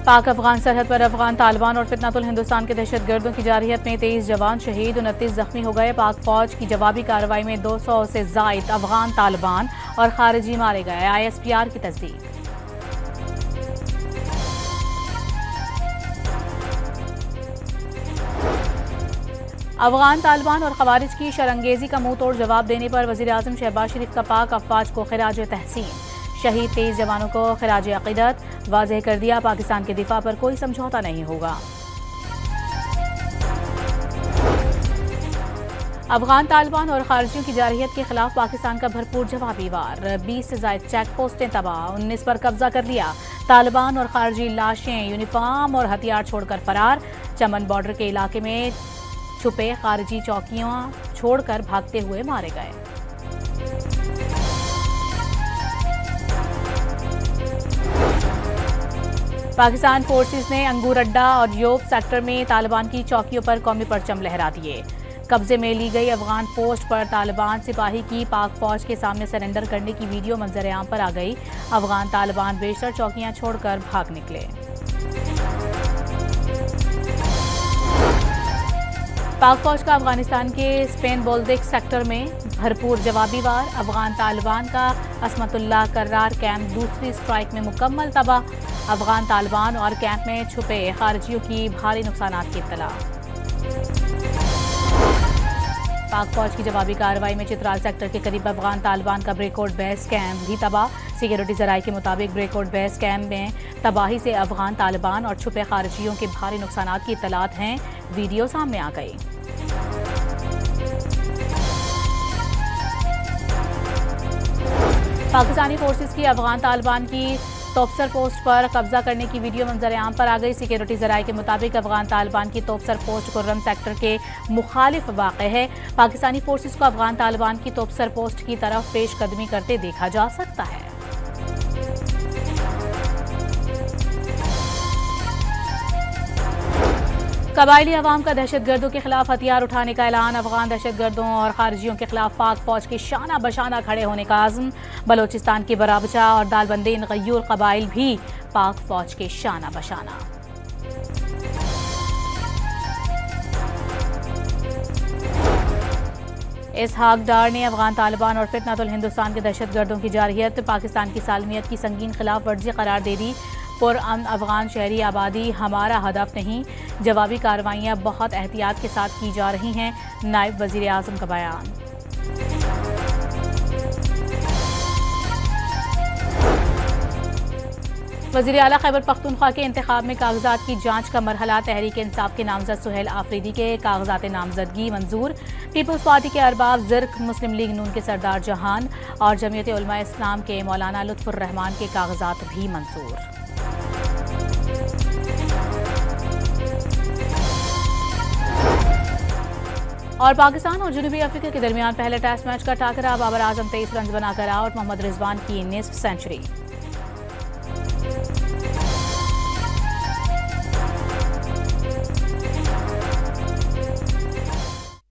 पाक अफगान सरहद पर अफगान तालिबान और फितनातुल हिंदुस्तान के दहशतगर्दों की जारहियत में 23 जवान शहीद, 29 जख्मी हो गए। पाक फौज की जवाबी कार्रवाई में 200 से जायद अफगान तालिबान और खारिजी मारे गए। ISPR की तस्दीक। अफगान तालिबान और खवारिज की शरंगेजी का मुंह तोड़ जवाब देने पर वजीर आजम शहबाज शरीफ का पाक अफवाज को खिराज तहसीन। शहीद 23 जवानों को खिराज अकीदत, वाज़ेह कर दिया पाकिस्तान के दिफा पर कोई समझौता नहीं होगा। अफगान तालिबान और खारिजियों की जारहियत के खिलाफ पाकिस्तान का भरपूर जवाबी वार। 20 से जायद चेक पोस्टें तबाह, 19 पर कब्जा कर लिया। तालिबान और खारिजी लाशें, यूनिफॉर्म और हथियार छोड़कर फरार। चमन बॉर्डर के इलाके में छुपे खारिजी चौकियां छोड़कर भागते हुए मारे गए। पाकिस्तान फोर्सेस ने अंगूर अड्डा और योब सेक्टर में तालिबान की चौकियों पर कौमी परचम लहरा दिए। कब्जे में ली गई अफगान पोस्ट पर तालिबान सिपाही की पाक फौज के सामने सरेंडर करने की वीडियो मंजर-ए-आम पर आ गई। अफगान तालिबान बेशतर चौकियां छोड़कर भाग निकले। पाक फौज का अफगानिस्तान के स्पेन बोल्दिक सेक्टर में भरपूर जवाबी वार। अफगान तालिबान का असमतुल्लाह कर्रार कैंप दूसरी स्ट्राइक में मुकम्मल तबाह। अफगान तालिबान और कैंप में छुपे खारिजियों की भारी नुकसानात की इत्तला। पाक फौज की जवाबी कार्रवाई में चित्राल सेक्टर के करीब अफगान तालिबान का ब्रेकआउट बेस कैंप भी तबाह। सिक्योरिटी जराये के मुताबिक ब्रेकआउट बेस कैंप में तबाही से अफगान तालिबान और छुपे खारिजियों के भारी नुकसानात की इत्तलात हैं। वीडियो सामने आ गई। पाकिस्तानी फोर्सेस की अफगान तालिबान की तोपसर पोस्ट पर कब्जा करने की वीडियो मंजर-ए-आम पर आ गई। सिक्योरिटी जराये के मुताबिक अफगान तालिबान की तोपसर पोस्ट कुर्रम सेक्टर के मुखालिफ वाक़ है। पाकिस्तानी फोर्सेस को अफगान तालिबान की तोपसर पोस्ट की तरफ पेशकदमी करते देखा जा सकता है। कबायली अवाम का दहशतगर्दों के खिलाफ हथियार उठाने का ऐलान। अफगान दहशतगर्दों और खारिजियों के खिलाफ पाक फौज के शाना बशाना खड़े होने का आज़म। बलोचिस्तान की बराबचा और दालबंदी इन गयूर कबाइल भी पाक फौज के शाना बशाना। इसहाक डार ने अफगान तालिबान और फितनातुल हिंदुस्तान के दहशतगर्दों की जारहियत पाकिस्तान की सालमियत की संगीन खिलाफ वर्जी करार दे दी। पुरअमन अफगान शहरी आबादी हमारा हदफ नहीं, जवाबी कार्रवाइयाँ बहुत एहतियात के साथ की जा रही हैं। नायब वजीर आजम का बयान। वज़ीर आला खैबर पख्तूनख्वा के इंतखाब में कागजात की जांच का मरहला। तहरीक इंसाफ के नामजद सुहेल आफरीदी के कागजात नामजदगी मंजूर। पीपल्स पार्टी के अरबाब ज़िर्क, मुस्लिम लीग नून के सरदार जहान और जमीयत उलमा इस्लाम के मौलाना लुत्फुर रहमान के कागजात भी मंजूर। और पाकिस्तान और जनूबी अफ्रीका के दरमियान पहले टेस्ट मैच का टाकरा। बाबर आजम 23 रन बनाकर आउट। मोहम्मद रिजवान की निस्फ सेंचुरी।